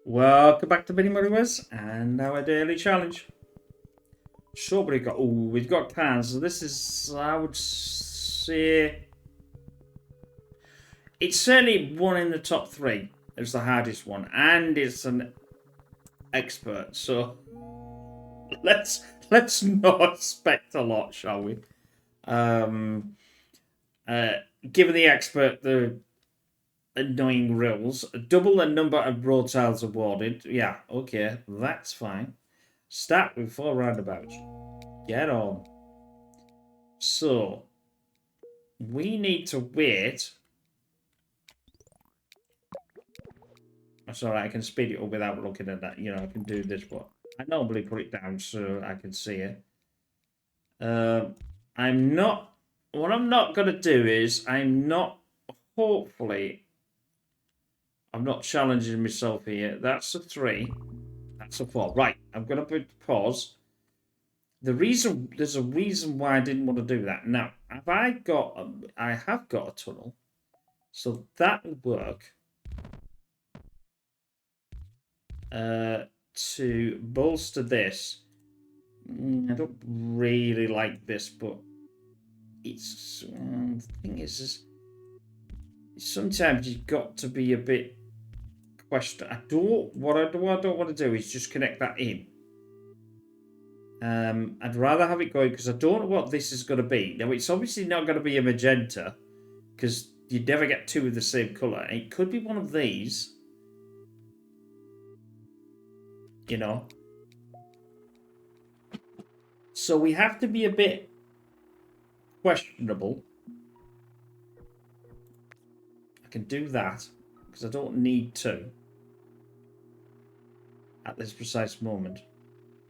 Welcome back to Mini Motorways and our daily challenge. So we've got Cairns. So this is, I would say, it's certainly one in the top three. It's the hardest one, and it's an expert. So let's not expect a lot, shall we? Um, uh, Given the expert the annoying rules, double the number of road tiles awarded. Yeah, okay, that's fine. Start with 4 roundabouts. Get on. So, we need to wait. That's alright, I can speed it up without looking at that. You know, I can do this, but I normally put it down so I can see it. I'm not... What I'm not going to do is, hopefully, I'm not challenging myself here. That's a 3. That's a 4. Right, I'm going to put pause. There's a reason why I didn't want to do that. Now, I have got a tunnel, so that will work. To bolster this, I don't really like this, but it's the thing is sometimes you've got to be a bit question. What I don't want to do is just connect that in. I'd rather have it going because I don't know what this is going to be. Now, it's obviously not going to be a magenta because you'd never get two of the same colour. It could be one of these. You know? So we have to be a bit questionable. I can do that because I don't need to at this precise moment.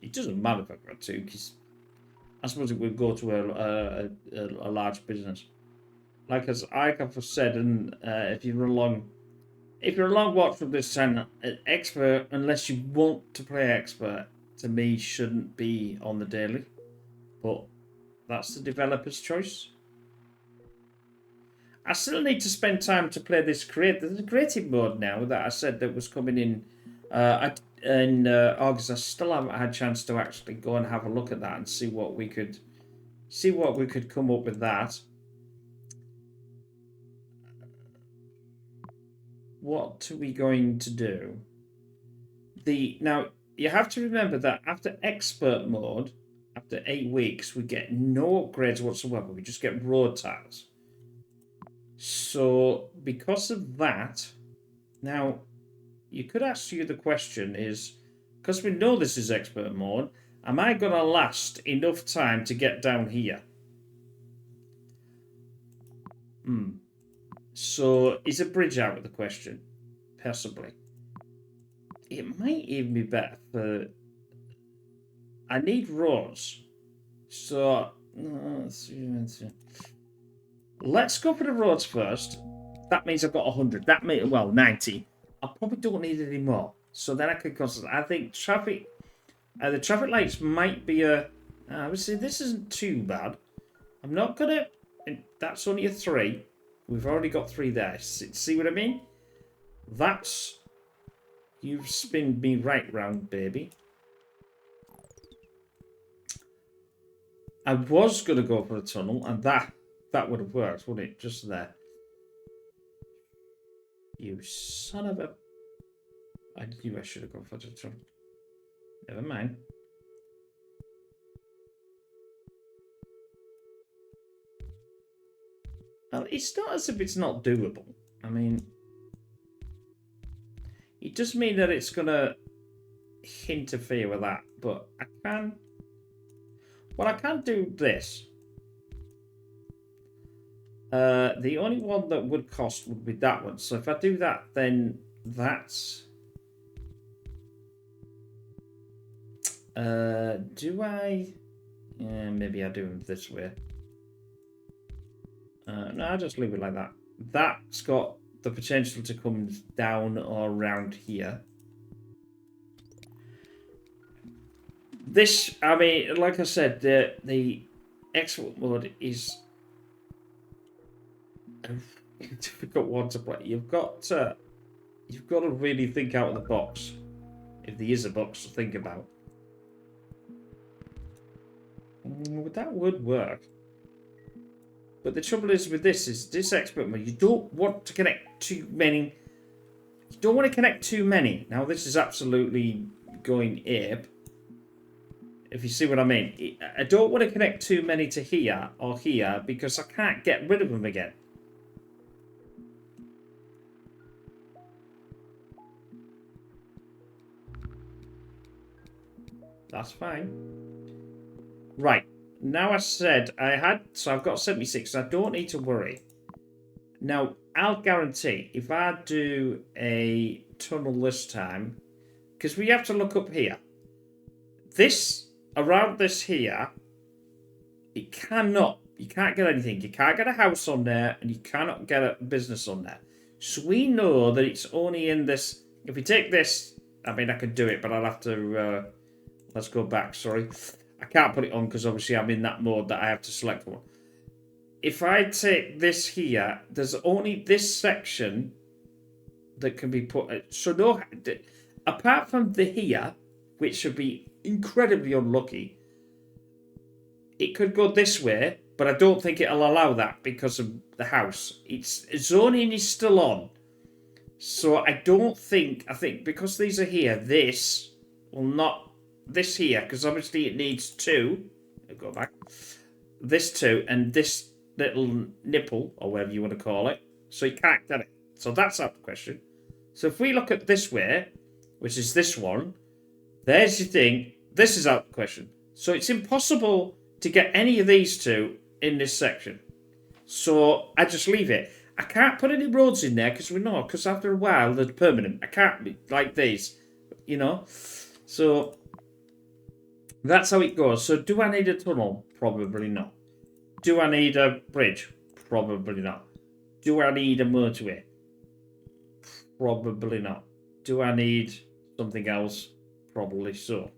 It doesn't matter if I've got to because I suppose it would go to a large business. Like I've said, and if you're a long watch from this channel, an expert, unless you want to play expert, to me shouldn't be on the daily. But that's the developer's choice. I still need to spend time to play this There's a creative mode now that I said that was coming in August. I still haven't had a chance to actually go and have a look at that and see what we could come up with that. What are we going to do? Now you have to remember that after expert mode, after 8 weeks, we get no upgrades whatsoever. We just get road tiles. So because of that, now you could ask you the question is, because we know this is expert mode, am I going to last enough time to get down here? So is a bridge out of the question? Possibly. It might even be better for... I need roads. So... let's go for the roads first. That means I've got 100. That means, well, 90. I probably don't need any more. So then I could concentrate. I think traffic... the traffic lights might be a... obviously, this isn't too bad. I'm not going to... That's only a 3. We've already got 3 there. See what I mean? That's... You've spinned me right round, baby. I was going to go for a tunnel, and that would have worked, wouldn't it? Just there. You son of a... I knew I should have gone for the tunnel. Never mind. Well, it's not as if it's not doable. I mean... It does mean that it's going to interfere with that, but I can... Well, I can do this. The only one that would cost would be that one. So if I do that, then that's... do I... Yeah, maybe I do them this way. No, I'll just leave it like that. That's got the potential to come down or around here. This, I mean, like I said, the export mode is a difficult one to play. You've got to really think out of the box. If there is a box to think about. That would work. But the trouble is with this is this expert mode, you don't want to connect too many. You don't want to connect too many. Now this is absolutely going ape. If you see what I mean. I don't want to connect too many to here or here because I can't get rid of them again. That's fine. Right. Now I said I had, so I've got 76, so I don't need to worry. Now, I'll guarantee if I do a tunnel this time, because we have to look up here. This, around this here, you can't get anything. You can't get a house on there, and you cannot get a business on there. So we know that it's only in this, if we take this, I mean, I could do it, but I'll have to, let's go back, sorry. I can't put it on because obviously I'm in that mode that I have to select one. If I take this here, there's only this section that can be put. So no, apart from the here, which should be incredibly unlucky, it could go this way, but I don't think it'll allow that because of the house. Its zoning is still on. So I think because these are here, this will not. This here, because obviously it needs two. I'll go back. This two and this little nipple, or whatever you want to call it. So you can't get it. So that's out of the question. So if we look at this way, which is this one, there's your thing. This is out of the question. So it's impossible to get any of these two in this section. So I just leave it. I can't put any roads in there because we know, because after a while they're permanent. I can't be like these, you know. So that's how it goes. So do I need a tunnel? Probably not. Do I need a bridge? Probably not. Do I need a motorway? Probably not. Do I need something else? Probably so.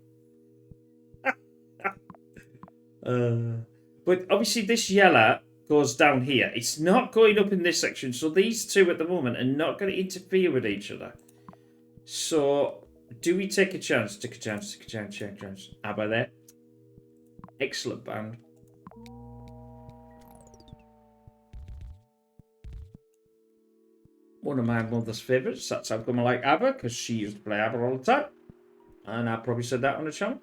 But obviously this yellow goes down here. It's not going up in this section. So these two at the moment are not going to interfere with each other. So do we take a chance? Take a chance. How about that? Excellent band. One of my mother's favourites. That's how come I like ABBA, because she used to play ABBA all the time. And I probably said that on the channel.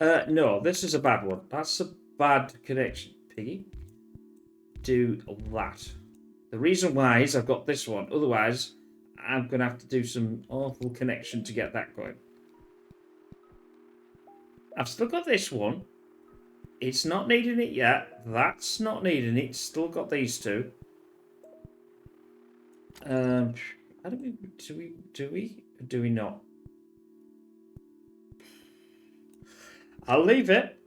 No, this is a bad one. That's a bad connection, Piggy. Do that. The reason why is I've got this one. Otherwise, I'm going to have to do some awful connection to get that going. I've still got this one. It's not needing it yet. That's not needing it. Still got these two. How do we not? I'll leave it.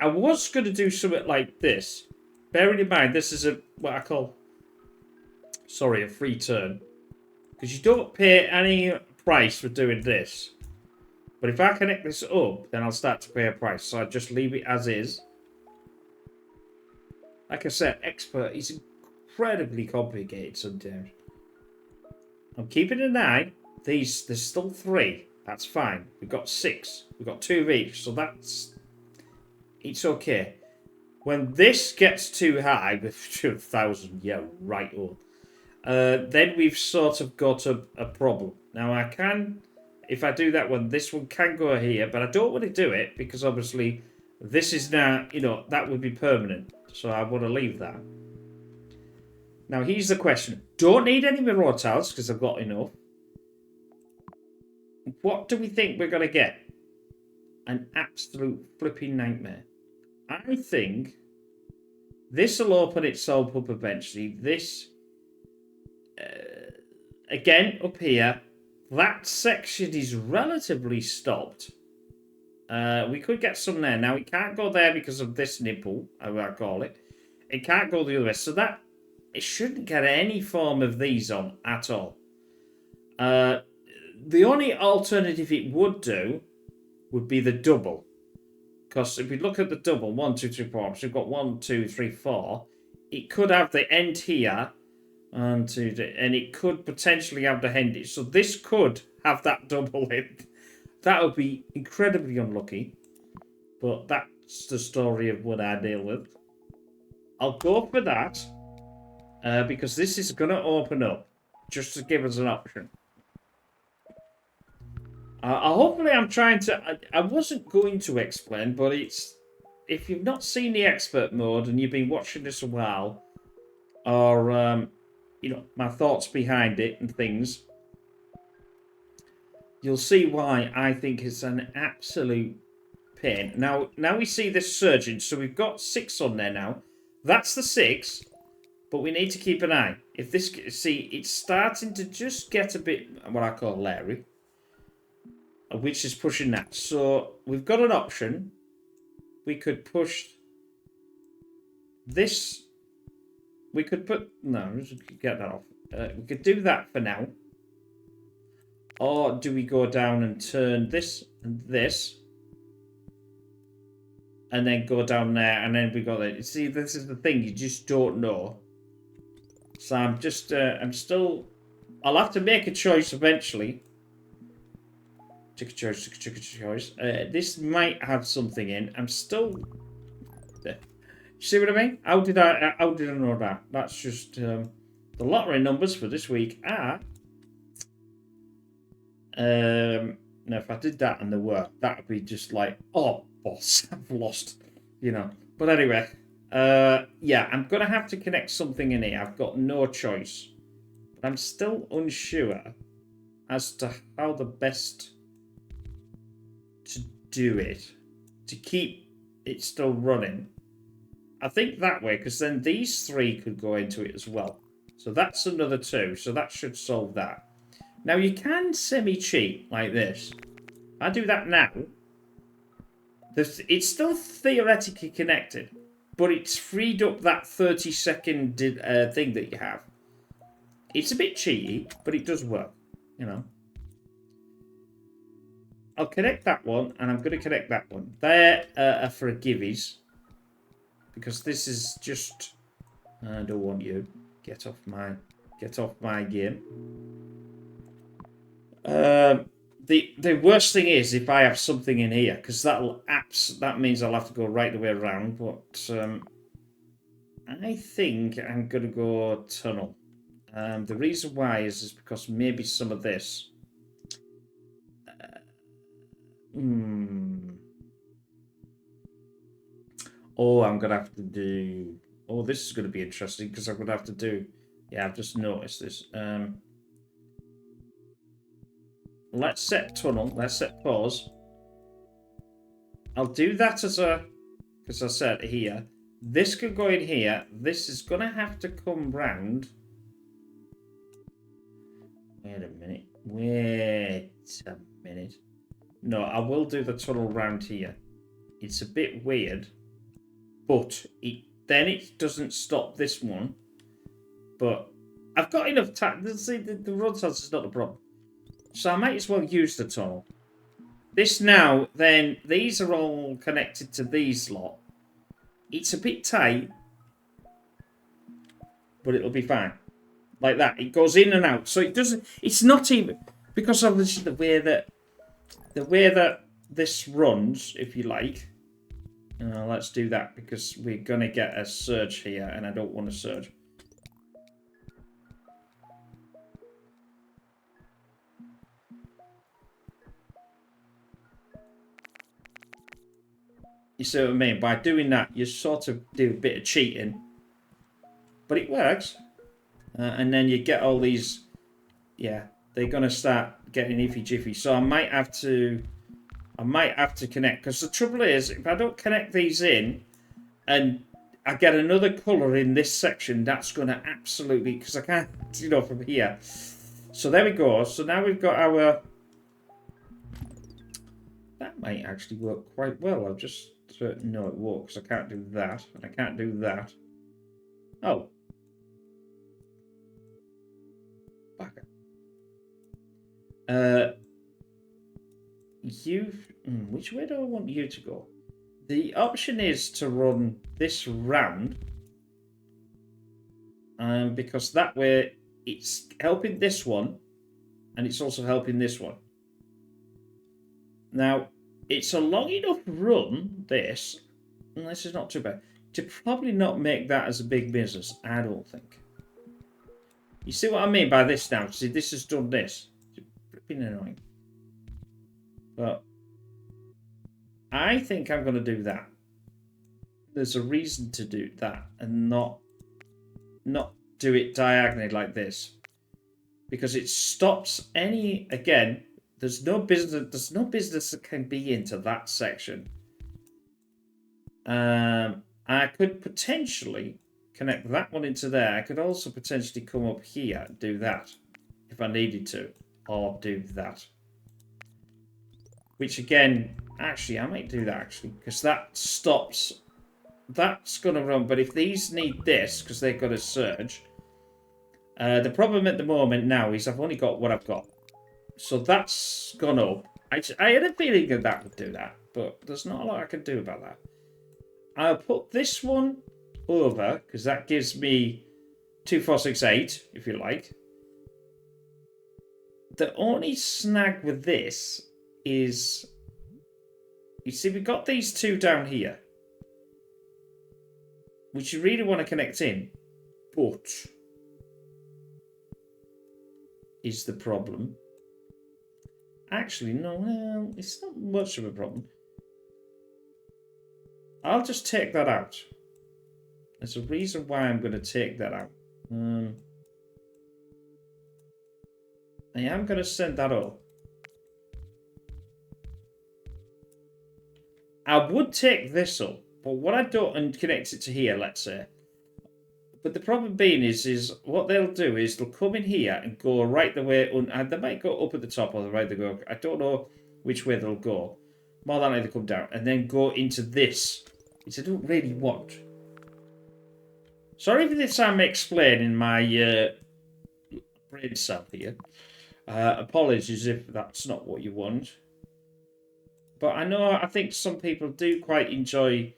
I was going to do something like this. Bearing in mind, this is what I call, a free turn. Because you don't pay any price for doing this. But if I connect this up, then I'll start to pay a price. So I just leave it as is. Like I said, expert is incredibly complicated sometimes. I'm keeping an eye. There's still 3. That's fine. We've got 6. We've got 2 of each. So it's okay. When this gets too high with 2,000, yeah, right on. Then we've sort of got a problem. Now I can, if I do that one, this one can go here, but I don't want to do it because obviously this is now, that would be permanent. So I want to leave that. Now here's the question. Don't need any more road tiles because I've got enough. What do we think we're going to get? An absolute flipping nightmare. I think this will open itself up eventually. This, again, up here, that section is relatively stopped. We could get some there. Now, it can't go there because of this nipple, as I call it. It can't go the other way. So that, it shouldn't get any form of these on at all. The only alternative it would do would be the double. Because if we look at the double, 1, 2, 3, 4, so we've got 1, 2, 3, 4. It could have the end here, and it could potentially have the end. So this could have that double in. That would be incredibly unlucky. But that's the story of what I deal with. I'll go for that. Because this is going to open up. Just to give us an option. Hopefully I'm trying to... I wasn't going to explain, but it's... If you've not seen the expert mode and you've been watching this a while, or, you know, my thoughts behind it and things, you'll see why I think it's an absolute pain. Now we see this surging, so we've got 6 on there now. That's the 6, but we need to keep an eye. If this... See, it's starting to just get a bit, what I call Larry, which is pushing that. So we've got an option. We could push this. We could put... No, get that off. We could do that for now. Or do we go down and turn this and this? And then go down there, and then we got it. See, this is the thing. You just don't know. So I'm just... I'm still... I'll have to make a choice eventually. Take a choice. This might have something in. I'm still... See what I mean? How did I know that? That's just... the lottery numbers for this week are... now, if I did that and there were, that would be just like, oh, boss, I've lost, you know. But anyway, yeah, I'm going to have to connect something in here. I've got no choice. But I'm still unsure as to how the best to do it, to keep it still running. I think that way, because then these 3 could go into it as well. So that's another 2, so that should solve that. Now, you can semi-cheat like this. I do that now. It's still theoretically connected, but it's freed up that 30-second thing that you have. It's a bit cheaty, but it does work, you know. I'll connect that one, and I'm going to connect that one. They're for givvies, because this is just... I don't want you. Get off my game. The worst thing is if I have something in here, because that means I'll have to go right the way around. But I think I'm gonna go tunnel. The reason why is because maybe some of this. Oh, I'm gonna have to do. Oh, this is gonna be interesting because I'm gonna have to do. Yeah, I've just noticed this. Let's set tunnel. Let's set pause. I'll do that as a... Because I said here. This could go in here. This is going to have to come round. Wait a minute. Wait a minute. No, I will do the tunnel round here. It's a bit weird. But then it doesn't stop this one. But I've got enough time. See, the road size is not the problem. So I might as well use the tunnel. This now, then, these are all connected to these lot. It's a bit tight, but it'll be fine. Like that. It goes in and out. So it doesn't, it's not even, because obviously the way that this runs, if you like. Let's do that, because we're going to get a surge here, and I don't want a surge. You see what I mean? By doing that, you sort of do a bit of cheating. But it works. And then you get all these... Yeah, they're going to start getting iffy-jiffy. So I might have to connect. Because the trouble is, if I don't connect these in, and I get another colour in this section, that's going to absolutely... Because I can't, you know, from here. So there we go. So now we've got our... That might actually work quite well. I've just... No, it won't, because I can't do that, and I can't do that. Oh. Back up. Which way do I want you to go? The option is to run this round. Because that way it's helping this one, and it's also helping this one. Now, it's a long enough run, this, and this is not too bad, to probably not make that as a big business, I don't think. You see what I mean by this now? See, this has done this. It's flipping annoying. But I think I'm going to do that. There's a reason to do that and not do it diagonally like this. Because it stops any, again, there's no business that can be into that section. I could potentially connect that one into there. I could also potentially come up here and do that if I needed to, or do that. Which again, actually, I might do that actually, because that stops. That's going to run, but if these need this, because they've got a surge, the problem at the moment now is I've only got what I've got. So that's gone up. I had a feeling that that would do that, but there's not a lot I can do about that. I'll put this one over, because that gives me 2, 4, 6, 8, if you like. The only snag with this is, you see, we've got these two down here, which you really want to connect in, but is the problem. Actually, no, it's not much of a problem. I'll just take that out. There's a reason why I'm going to take that out. I am going to send that up. I would take this up, but what I don't, and connect it to here, let's say. But the problem being is what they'll do is they'll come in here and go right the way, and they might go up at the top or the right they go. I don't know which way they'll go. More than likely they come down and then go into this, which I don't really want. Sorry for this, I'm explaining my brain cell here. Apologies if that's not what you want. But I think some people do quite enjoy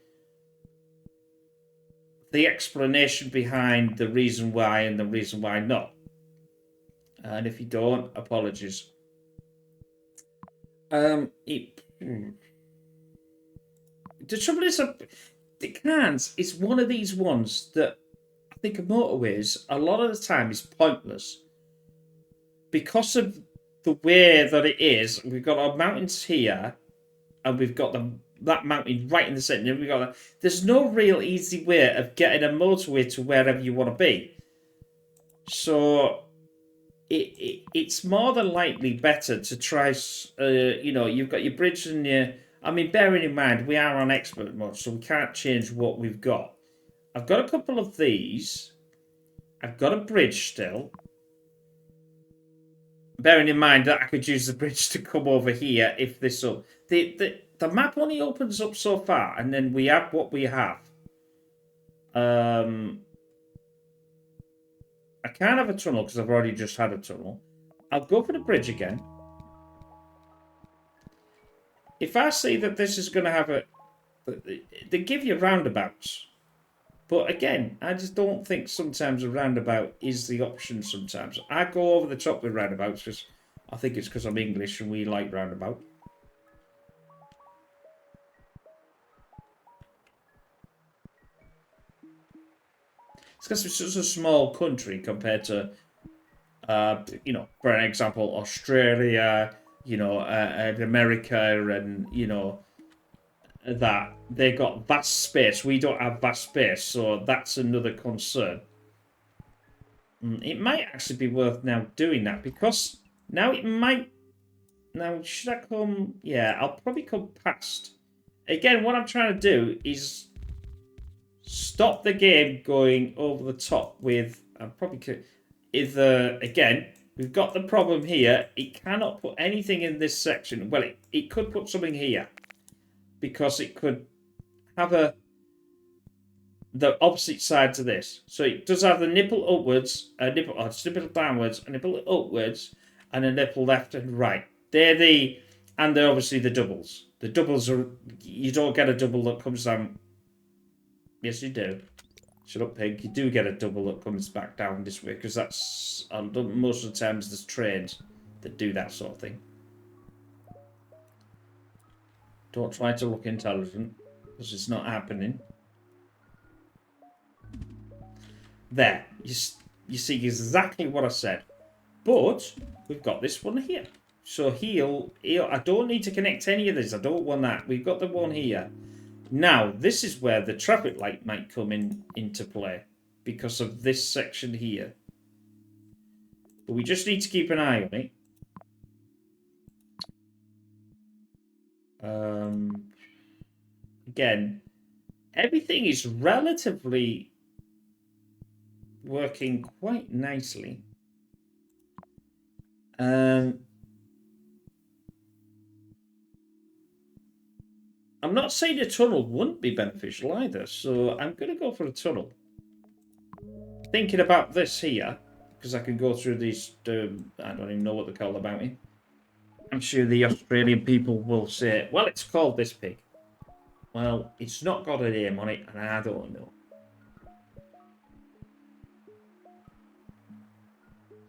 the explanation behind the reason why and the reason why not. And if you don't, apologies. The trouble is, the Cairns is one of these ones that I think of Motorways a lot of the time is pointless. Because of the way that it is, we've got our mountains here, and we've got that mountain right in the centre. We've got that. There's no real easy way of getting a motorway to wherever you want to be. So it's more than likely better to try. You've got your bridge and your. I mean, bearing in mind we are on expert mode, so we can't change what we've got. I've got a couple of these. I've got a bridge still. Bearing in mind that I could use the bridge to come over here if this up. The map only opens up so far, and then we have what we have. I can't have a tunnel because I've already just had a tunnel. I'll go for the bridge again. If I see that this is going to have a... They give you roundabouts. But again, I just don't think sometimes a roundabout is the option sometimes. I go over the top with roundabouts because I think it's because I'm English and we like roundabout. It's because it's such a small country compared to, for an example, Australia, and America, and, that they got vast space. We don't have vast space, so that's another concern. It might actually be worth now doing that, because now it might... Now, should I come... Yeah, I'll probably come past. Again, what I'm trying to do is stop the game going over the top with... again, we've got the problem here. It cannot put anything in this section. Well, it could put something here, because it could have the opposite side to this. So it does have the nipple upwards, a nipple downwards, a nipple upwards, and a nipple left and right. They're obviously the doubles. The doubles are, you don't get a double that comes down. Yes, you do. Shut up, pig. You do get a double that comes back down this way, because that's, most of the times there's trains. that do that sort of thing. Don't try to look intelligent, because it's not happening. There, you see exactly what I said. But we've got this one here. So he'll I don't need to connect any of this. I don't want that. We've got the one here. Now, this is where the traffic light might come into play because of this section here. But we just need to keep an eye on it. Again, everything is relatively working quite nicely. I'm not saying a tunnel wouldn't be beneficial either, so I'm going to go for a tunnel. Thinking about this here, because I can go through these, I don't even know what they call the mountain. I'm sure the Australian people will say, well, it's called this pig. Well, it's not got a name on it, and I don't know.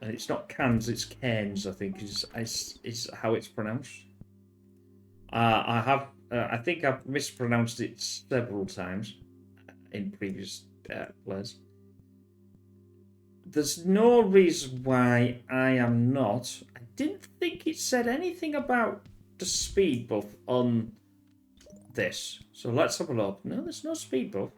And it's not Cairns, it's Cairns, I think, is how it's pronounced. I think I've mispronounced it several times in previous plays. There's no reason why I am not. I didn't think it said anything about the speed buff on this. So let's have a look. No, there's no speed buff.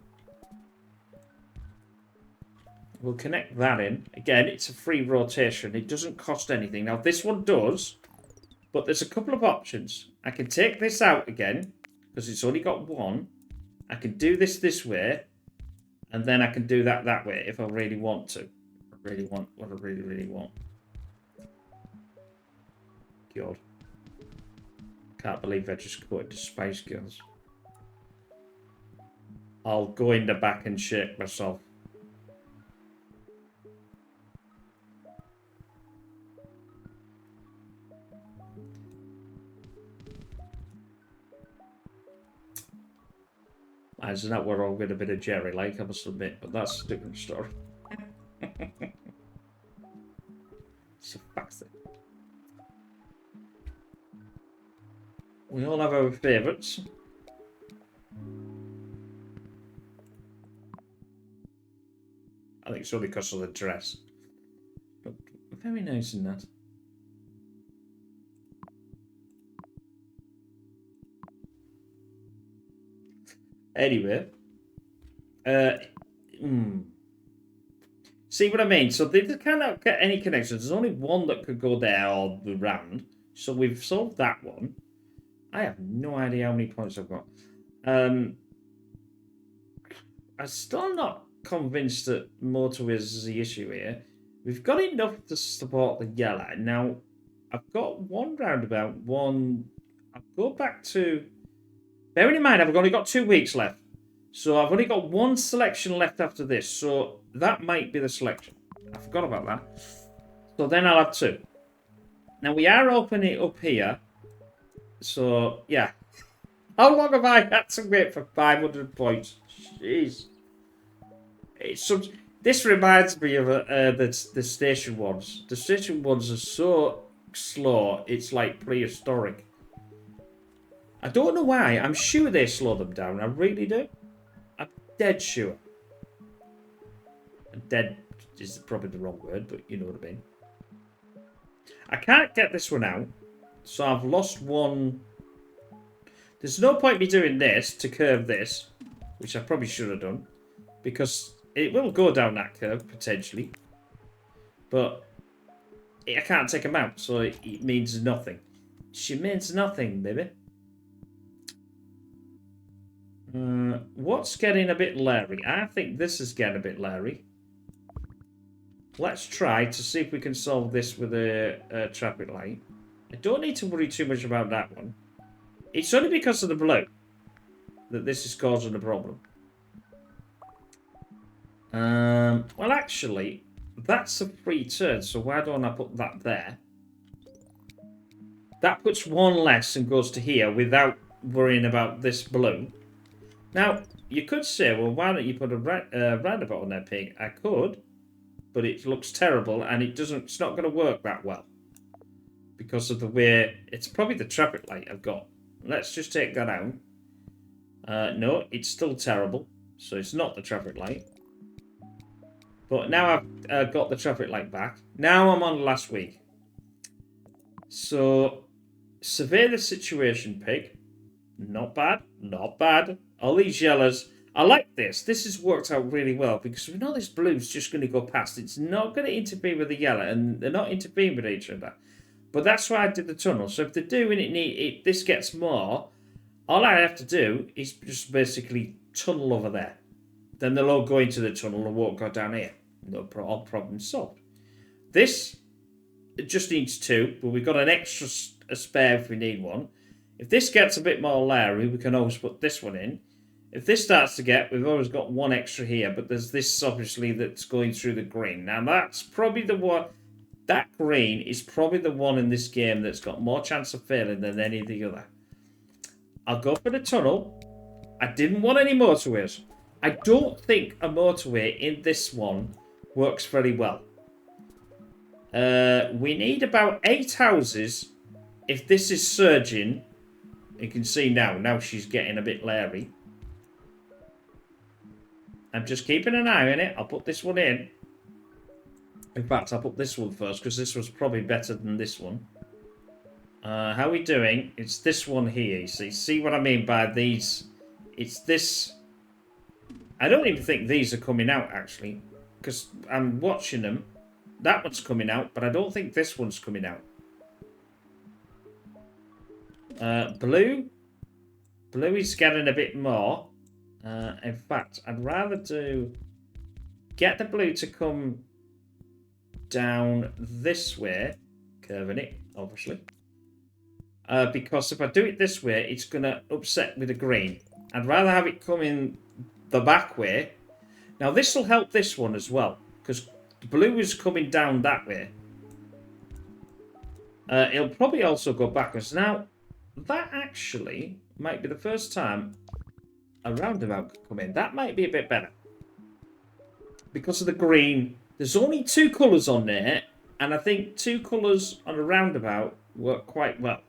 We'll connect that in. Again, it's a free rotation. It doesn't cost anything. Now, this one does, but there's a couple of options. I can take this out again, because it's only got one. I can do this way, and then I can do that way if I really want to. I really want what I really want. God. Can't believe I just quoted the Spice Girls. I'll go in the back and shake myself. Isn't that we're all with a bit of Jerry, like I must admit, but that's a different story. It's a fact that we all have our favourites. I think it's only because of the dress. But very nice in that. Anyway, see what I mean? So they cannot get any connections. There's only one that could go there or around. So we've solved that one. I have no idea how many points I've got. I'm still not convinced that Motorways is the issue here. We've got enough to support the yellow. Now, I've got one roundabout, one... I'll go back to... Bearing in mind, I've only got 2 weeks left. So I've only got one selection left after this. So that might be the selection. I forgot about that. So then I'll have 2. Now we are opening it up here. So, yeah. How long have I had to wait for 500 points? Jeez. This reminds me of the station ones. The station ones are so slow, it's like prehistoric. I don't know why. I'm sure they slow them down. I really do. I'm dead sure. Dead is probably the wrong word, but you know what I mean. I can't get this one out, so I've lost one. There's no point me doing this to curve this, which I probably should have done, because it will go down that curve, potentially. But I can't take them out, so it means nothing. She means nothing, baby. What's getting a bit leery? I think this is getting a bit leery. Let's try to see if we can solve this with a traffic light. I don't need to worry too much about that one. It's only because of the blue that this is causing a problem. Well, actually, that's a free turn, so why don't I put that there? That puts one less and goes to here without worrying about this blue. Now, you could say, well, why don't you put a roundabout on that pig? I could, but it looks terrible and it's not going to work that well. because of the way it's probably the traffic light I've got. Let's just take that out. No, it's still terrible. So it's not the traffic light. But now I've got the traffic light back. Now I'm on last week. So, survey the situation, pig. Not bad, not bad. All these yellows. I like this. This has worked out really well because we know this blue's just going to go past. It's not going to interfere with the yellow, and they're not interfering with each other. But that's why I did the tunnel. So if they're doing it, this gets more. All I have to do is just basically tunnel over there. Then they'll all go into the tunnel and won't go down here. No problem solved. This it just needs 2, but we've got an extra spare if we need one. If this gets a bit more leery, we can always put this one in. If this starts to get, we've always got one extra here, but there's this obviously that's going through the green. Now that's probably the one, that green is probably the one in this game that's got more chance of failing than any of the other. I'll go for the tunnel. I didn't want any motorways. I don't think a motorway in this one works very well. We need about 8 houses. If this is surging, you can see now she's getting a bit leery. I'm just keeping an eye on it. I'll put this one in. In fact, I'll put this one first because this was probably better than this one. How are we doing? It's this one here. You see what I mean by these? It's this. I don't even think these are coming out actually because I'm watching them. That one's coming out, but I don't think this one's coming out. Blue is getting a bit more. In fact, I'd rather get the blue to come down this way, curving it, obviously. Because if I do it this way, it's going to upset with the green. I'd rather have it come in the back way. Now, this will help this one as well, because the blue is coming down that way. It'll probably also go backwards. Now, that actually might be the first time a roundabout could come in. That might be a bit better. Because of the green. There's only 2 colours on there. And I think 2 colours on a roundabout work quite well.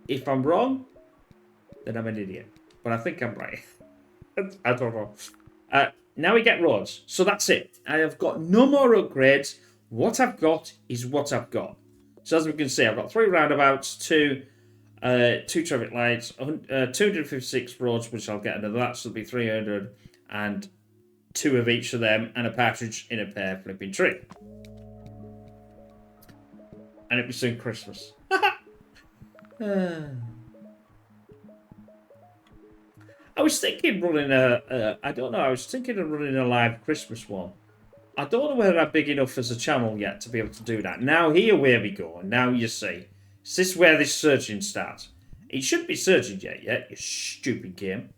If I'm wrong, then I'm an idiot. But I think I'm right. I don't know. Now we get roads. So that's it. I have got no more upgrades. What I've got is what I've got. So as we can see, I've got 3 roundabouts, 2 traffic lights, 256 roads, which I'll get another that, so it'll be 300, and 2 of each of them, and a partridge in a pear flipping tree. And it'll be soon Christmas. I was thinking running I was thinking of running a live Christmas one. I don't know whether I'm big enough as a channel yet to be able to do that. Now here where we go, and now you see. Is this where this surging starts? It shouldn't be surging yet, you stupid game.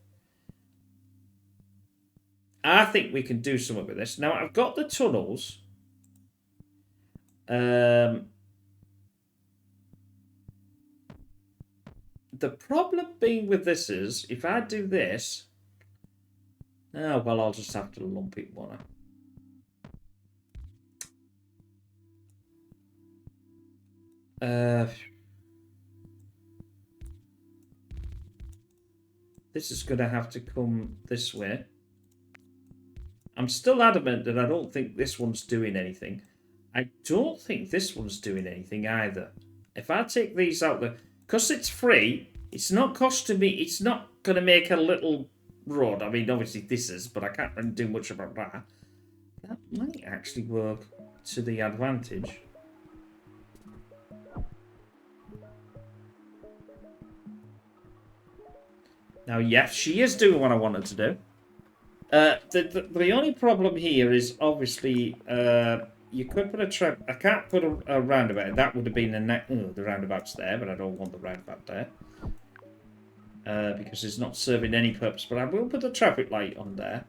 I think we can do something with this. Now, I've got the tunnels. The problem being with this is, if I do this... Oh, well, I'll just have to lump it, won't I? This is going to have to come this way. I'm still adamant that I don't think this one's doing anything. I don't think this one's doing anything either. If I take these out there, because it's free, it's not costing me, it's not going to make a little road. I mean, obviously this is, but I can't really do much about that. That might actually work to the advantage. Now, yes, she is doing what I wanted to do. The only problem here is obviously you could put a I can't put a roundabout. That would have been the roundabout's there, but I don't want the roundabout there because it's not serving any purpose. But I will put a traffic light on there.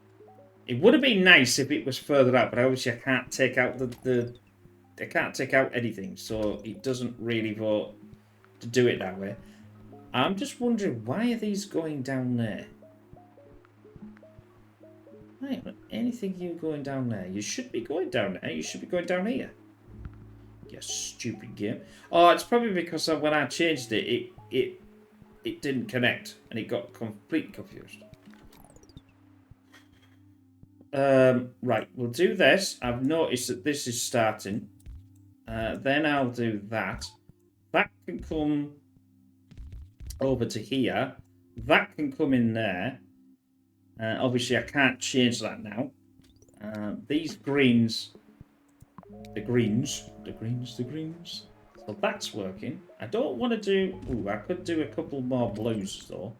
It would have been nice if it was further out, but obviously I can't take out I can't take out anything, so it doesn't really vote to do it that way. I'm just wondering, why are these going down there? I haven't anything you going down there. You should be going down there. You should be going down here. You stupid game. Oh, it's probably because when I changed it, it didn't connect and it got completely confused. Right, we'll do this. I've noticed that this is starting. Then I'll do that. That can come over to here. That can come in there. Obviously, I can't change that now. These greens, the greens. So that's working. I don't want to do... Ooh, I could do a couple more blues, though.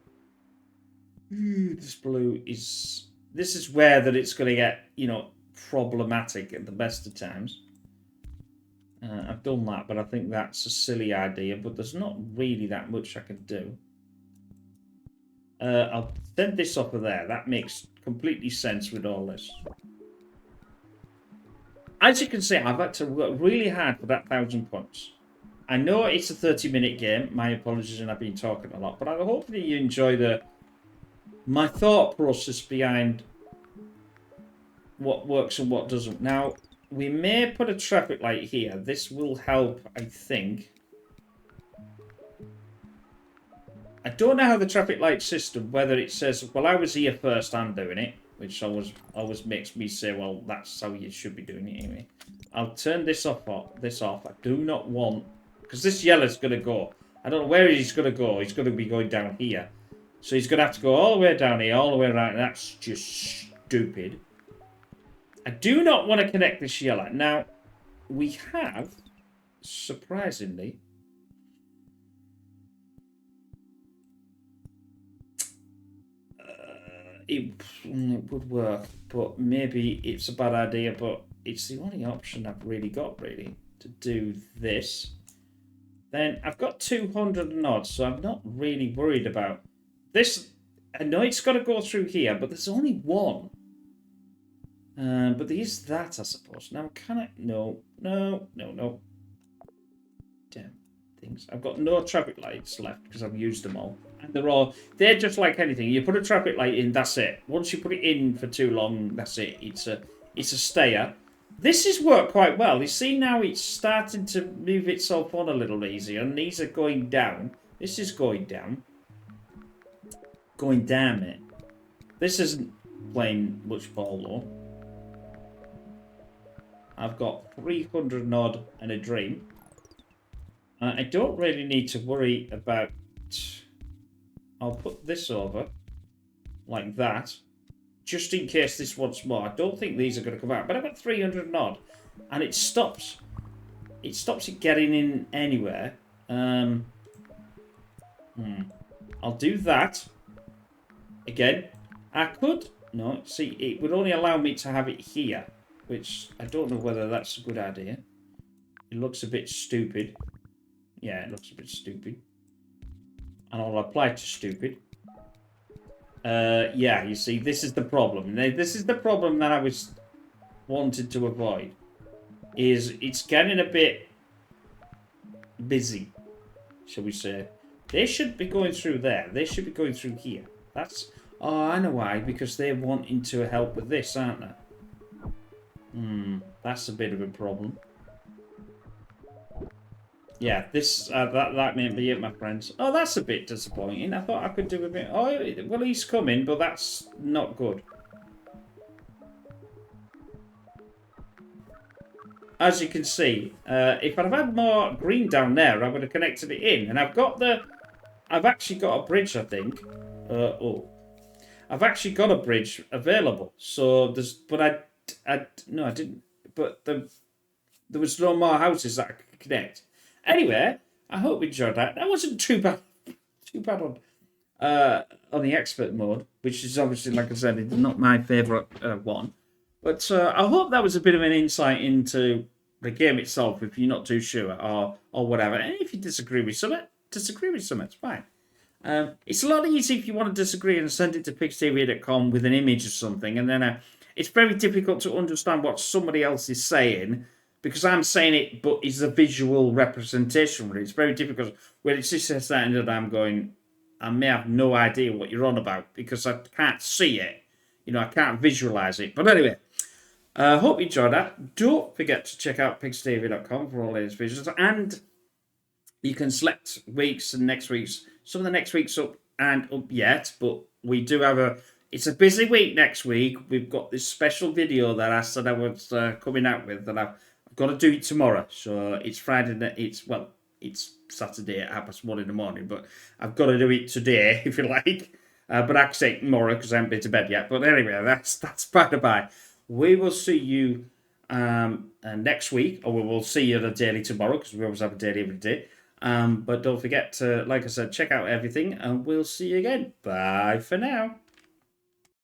Ooh, this blue is... This is where that it's going to get, you know, problematic at the best of times. I've done that, but I think that's a silly idea. But there's not really that much I can do. I'll send this off of there. That makes completely sense with all this. As you can see, I've had to work really hard for that 1,000 points. I know it's a 30-minute game. My apologies, and I've been talking a lot. But I hope that you enjoy my thought process behind what works and what doesn't. Now, we may put a traffic light here. This will help, I think. I don't know how the traffic light system, whether it says, well, I was here first, I'm doing it, which always makes me say, well, that's how you should be doing it anyway. I'll turn this off. I do not want, because this yellow's going to go. I don't know where he's going to go. He's going to be going down here. So he's going to have to go all the way down here, all the way around. That's just stupid. I do not want to connect this yellow. Now, we have, surprisingly, it would work, but maybe it's a bad idea, but it's the only option I've really got, really, to do this. Then I've got 200 and odd, so I'm not really worried about this. I know it's got to go through here, but there's only one. But there is that, I suppose. Now, can I? No. Damn things. I've got no traffic lights left because I've used them all. And they're just like anything. You put a traffic light in, that's it. Once you put it in for too long, that's it. It's a stayer. This has worked quite well. You see now it's starting to move itself on a little easier, and these are going down. This is going down. Going down, mate. This isn't playing much ball, though. I've got 300 and odd and a dream. I don't really need to worry about... I'll put this over like that, just in case this wants more. I don't think these are going to come out, but I've got 300 and odd, and it stops it getting in anywhere. I'll do that again. I could see, it would only allow me to have it here, which I don't know whether that's a good idea. It looks a bit stupid. Yeah, it looks a bit stupid. And I'll apply to stupid. Yeah, you see, this is the problem. This is the problem that I was wanted to avoid. Is it's getting a bit busy, shall we say. They should be going through there. They should be going through here. That's... Oh, I know why. Because they're wanting to help with this, aren't they? That's a bit of a problem. Yeah, this that may be it, my friends. Oh, that's a bit disappointing. I thought I could do a bit... Oh, well, he's coming, but that's not good. As you can see, if I'd have had more green down there, I would have connected it in. And I've actually got a bridge, I think. I've actually got a bridge available. So there's... But no, I didn't. But there was no more houses that I could connect. Anyway, I hope you enjoyed that. That wasn't too bad. On the expert mode, which is obviously, like I said, it's not my favourite one. But I hope that was a bit of an insight into the game itself, if you're not too sure, or whatever. And if you disagree with something, it's fine. It's a lot easier if you want to disagree and send it to pixtv.com with an image or something, and then it's very difficult to understand what somebody else is saying, because I'm saying it, but it's a visual representation of it. It's very difficult when it's just saying that I'm going, I may have no idea what you're on about, because I can't see it. You know, I can't visualize it. But anyway, Hope you enjoyed that. Don't forget to check out pigstavia.com for all latest videos. And you can select weeks and next week's. Some of the next week's up and up yet, but we do have it's a busy week next week. We've got this special video that I said I was coming out with, that I've got to do it tomorrow. So it's Friday. It's Saturday at 1:30 in the morning, but I've got to do it today, if you like. But I can say tomorrow because I haven't been to bed yet. But anyway, that's by the by. We will see you next week, or we will see you at a daily tomorrow because we always have a daily every day. But don't forget to, like I said, check out everything, and we'll see you again. Bye for now.